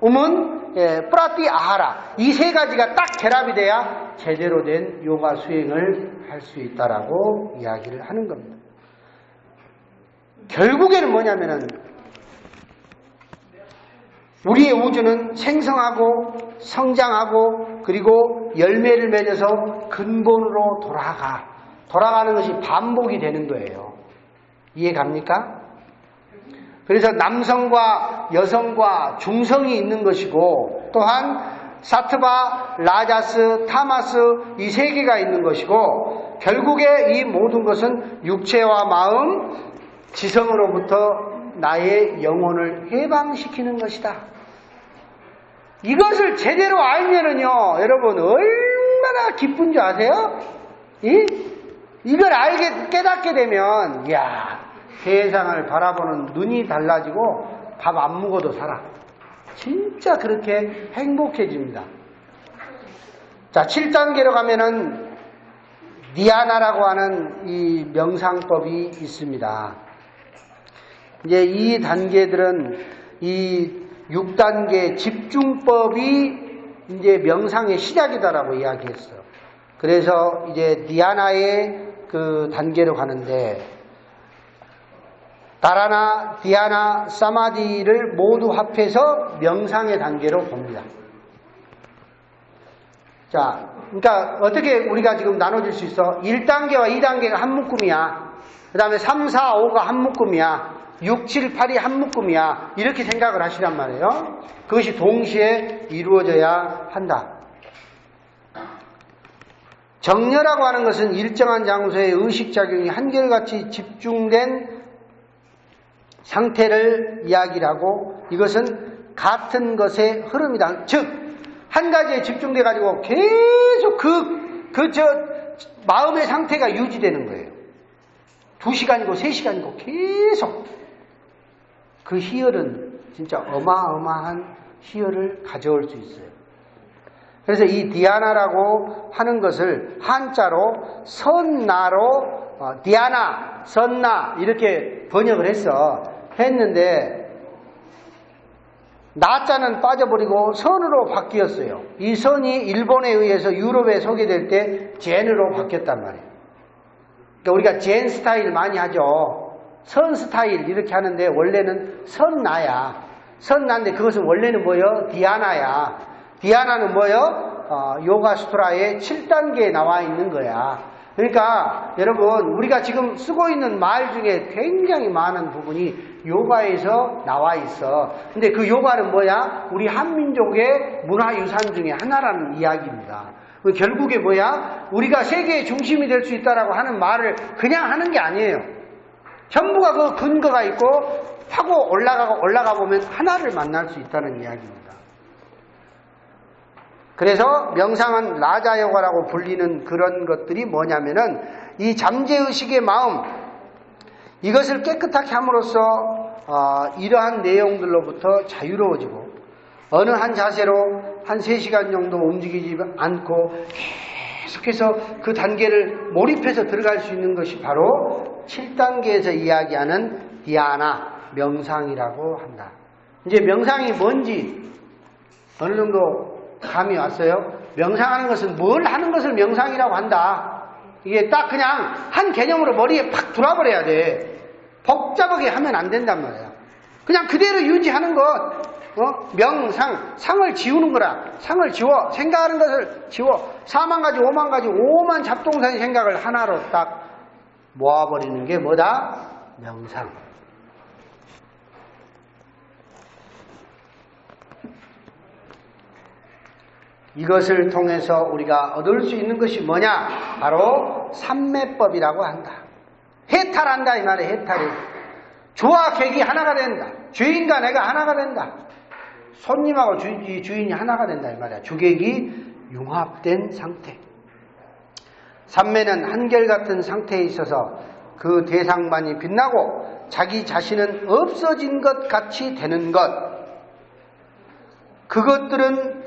음은 프라티 아하라, 이 세 가지가 딱 결합이 돼야 제대로 된 요가 수행을 할 수 있다라고 이야기를 하는 겁니다. 결국에는 뭐냐면은 우리의 우주는 생성하고 성장하고 그리고 열매를 맺어서 근본으로 돌아가는 것이 반복이 되는 거예요. 이해 갑니까? 그래서 남성과 여성과 중성이 있는 것이고, 또한 사트바, 라자스, 타마스 이 세 개가 있는 것이고, 결국에 이 모든 것은 육체와 마음, 지성으로부터 나의 영혼을 해방시키는 것이다. 이것을 제대로 알면은요, 여러분 얼마나 기쁜 줄 아세요? 이걸 깨닫게 되면, 이야, 세상을 바라보는 눈이 달라지고 밥 안 먹어도 살아. 진짜 그렇게 행복해집니다. 자, 7단계로 가면은 니아나라고 하는 이 명상법이 있습니다. 이제 이 단계들은 이 6단계 집중법이 이제 명상의 시작이다라고 이야기했어요. 그래서 이제 니아나의 그 단계로 가는데, 다라나, 디아나, 사마디를 모두 합해서 명상의 단계로 봅니다. 자, 그러니까 어떻게 우리가 지금 나눠질 수 있어? 1단계와 2단계가 한 묶음이야. 그 다음에 3, 4, 5가 한 묶음이야. 6, 7, 8이 한 묶음이야. 이렇게 생각을 하시란 말이에요. 그것이 동시에 이루어져야 한다. 정렬하고 하는 것은 일정한 장소에 의식작용이 한결같이 집중된 상태를 이야기를 하고, 이것은 같은 것의 흐름이다. 즉, 한 가지에 집중돼 가지고 계속 마음의 상태가 유지되는 거예요. 2시간이고 3시간이고 계속. 그 희열은 진짜 어마어마한 희열을 가져올 수 있어요. 그래서 이 디아나라고 하는 것을 한자로 선나로 디아나, 선나 이렇게 번역을 했는데, 나자는 빠져버리고 선으로 바뀌었어요. 이 선이 일본에 의해서 유럽에 소개될 때 젠으로 바뀌었단 말이에요. 그러니까 우리가 젠 스타일 많이 하죠. 선 스타일 이렇게 하는데 원래는 선나야. 선나인데 그것은 원래는 뭐예요? 디아나야. 디아나는 뭐예요? 요가수트라의 7단계에 나와 있는 거야. 그러니까 여러분, 우리가 지금 쓰고 있는 말 중에 굉장히 많은 부분이 요가에서 나와 있어. 근데 그 요가는 뭐야? 우리 한민족의 문화유산 중에 하나라는 이야기입니다. 결국에 뭐야? 우리가 세계의 중심이 될 수 있다라고 하는 말을 그냥 하는 게 아니에요. 전부가 그 근거가 있고 하고 올라가 보면 하나를 만날 수 있다는 이야기입니다. 그래서 명상은 라자요가라고 불리는 그런 것들이 뭐냐면은 이 잠재의식의 마음, 이것을 깨끗하게 함으로써 이러한 내용들로부터 자유로워지고, 어느 한 자세로 한 3시간 정도 움직이지 않고 계속해서 그 단계를 몰입해서 들어갈 수 있는 것이 바로 7단계에서 이야기하는 디아나, 명상이라고 한다. 이제 명상이 뭔지 어느 정도 감이 왔어요? 명상하는 것은 뭘 하는 것을 명상이라고 한다. 이게 딱 그냥 한 개념으로 머리에 팍 들어와버려야 돼. 복잡하게 하면 안 된단 말이야. 그냥 그대로 유지하는 것. 명상, 상을 지우는 거라. 상을 지워. 생각하는 것을 지워. 4만 가지, 5만 가지, 5만 잡동사의 생각을 하나로 딱 모아버리는 게 뭐다? 명상. 이것을 통해서 우리가 얻을 수 있는 것이 뭐냐? 바로 삼매법이라고 한다. 해탈한다 이 말이에요. 해탈이. 주와 객이 하나가 된다. 주인과 내가 하나가 된다. 손님하고 주인이 하나가 된다 이 말이야. 주객이 융합된 상태. 삼매는 한결같은 상태에 있어서 그 대상만이 빛나고 자기 자신은 없어진 것 같이 되는 것. 그것들은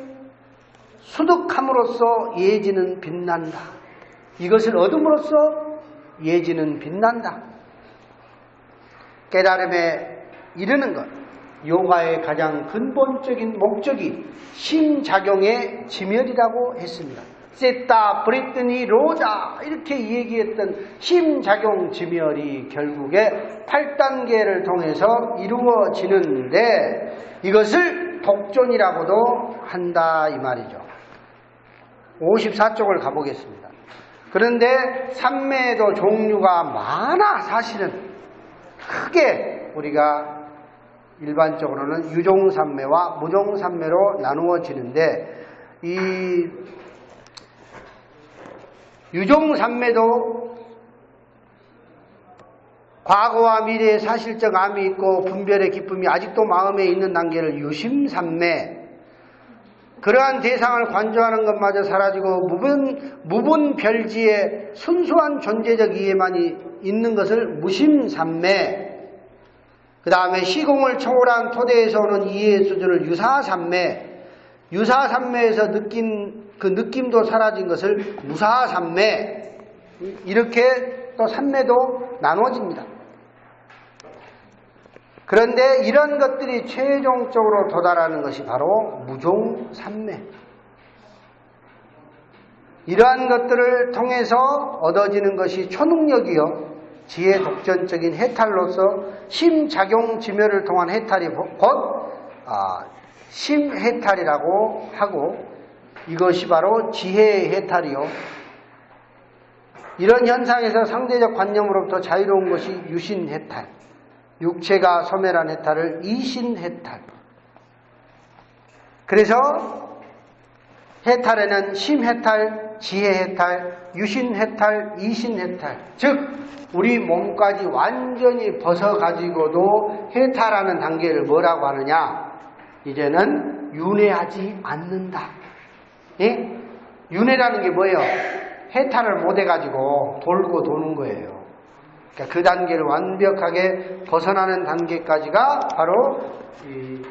수득함으로써 예지는 빛난다. 이것을 얻음으로써 예지는 빛난다. 깨달음에 이르는 것. 요가의 가장 근본적인 목적이 심작용의 지멸이라고 했습니다. 세타 브리트니 로다 이렇게 얘기했던 심작용 지멸이 결국에 8단계를 통해서 이루어지는데 이것을 독존이라고도 한다 이 말이죠. 54쪽을 가보겠습니다. 그런데 삼매에도 종류가 많아. 사실은 크게 우리가 일반적으로는 유종삼매와 무종삼매로 나누어지는데 이 유종삼매도 과거와 미래의 사실적 암이 있고 분별의 기쁨이 아직도 마음에 있는 단계를 유심삼매, 그러한 대상을 관조하는 것마저 사라지고 무분별지의 순수한 존재적 이해만이 있는 것을 무심삼매, 그 다음에 시공을 초월한 토대에서 오는 이해의 수준을 유사삼매, 유사삼매에서 느낀 그 느낌도 사라진 것을 무사삼매, 이렇게 또 삼매도 나눠집니다. 그런데 이런 것들이 최종적으로 도달하는 것이 바로 무종삼매. 이러한 것들을 통해서 얻어지는 것이 초능력이요 지혜 독전적인 해탈로서 심작용 지멸을 통한 해탈이 곧 심해탈이라고 하고, 이것이 바로 지혜의 해탈이요 이런 현상에서 상대적 관념으로부터 자유로운 것이 유신해탈, 육체가 소멸한 해탈을 이신해탈. 그래서 해탈에는 심해탈, 지혜해탈, 유신해탈, 이신해탈, 즉 우리 몸까지 완전히 벗어가지고도 해탈하는 단계를 뭐라고 하느냐? 이제는 윤회하지 않는다. 예? 윤회라는 게 뭐예요? 해탈을 못해가지고 돌고 도는 거예요. 그러니까 그 단계를 완벽하게 벗어나는 단계까지가 바로 이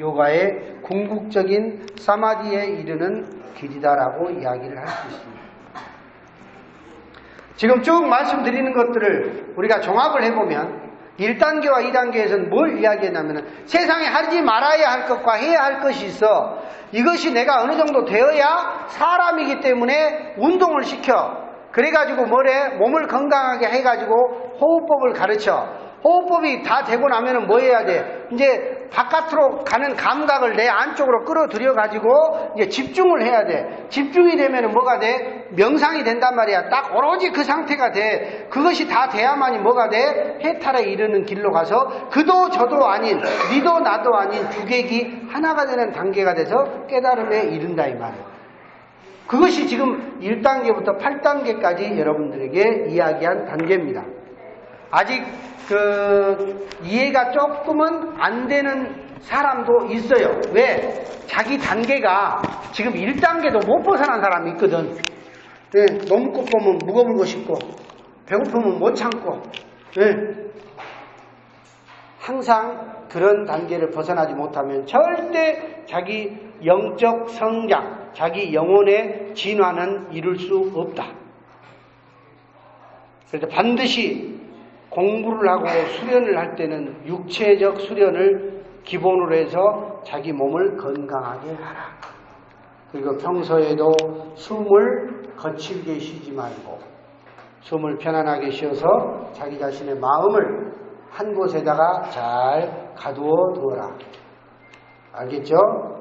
요가의 궁극적인 사마디에 이르는 길이다라고 이야기를 할 수 있습니다. 지금 쭉 말씀드리는 것들을 우리가 종합을 해보면 1단계와 2단계에서는 뭘 이야기했냐면 세상에 하지 말아야 할 것과 해야 할 것이 있어. 이것이 내가 어느 정도 되어야 사람이기 때문에 운동을 시켜. 그래가지고 뭐래? 몸을 건강하게 해가지고 호흡법을 가르쳐. 호흡법이 다 되고 나면은 뭐 해야 돼? 이제 바깥으로 가는 감각을 내 안쪽으로 끌어들여 가지고 이제 집중을 해야 돼. 집중이 되면은 뭐가 돼? 명상이 된단 말이야. 딱 오로지 그 상태가 돼. 그것이 다 돼야만이 뭐가 돼? 해탈에 이르는 길로 가서 그도 저도 아닌, 니도 나도 아닌 주객이 하나가 되는 단계가 돼서 깨달음에 이른다 이 말이야. 그것이 지금 1단계부터 8단계까지 여러분들에게 이야기한 단계입니다. 아직 이해가 조금은 안 되는 사람도 있어요. 왜? 자기 단계가 지금 1단계도 못 벗어난 사람이 있거든. 네, 너무 고프면 무거운 거 싶고, 배고프면 못 참고, 네. 항상 그런 단계를 벗어나지 못하면 절대 자기 영적 성장, 자기 영혼의 진화는 이룰 수 없다. 그래서 반드시 공부를 하고 수련을 할 때는 육체적 수련을 기본으로 해서 자기 몸을 건강하게 하라. 그리고 평소에도 숨을 거칠게 쉬지 말고 숨을 편안하게 쉬어서 자기 자신의 마음을 한 곳에다가 잘 가두어 두어라. 알겠죠?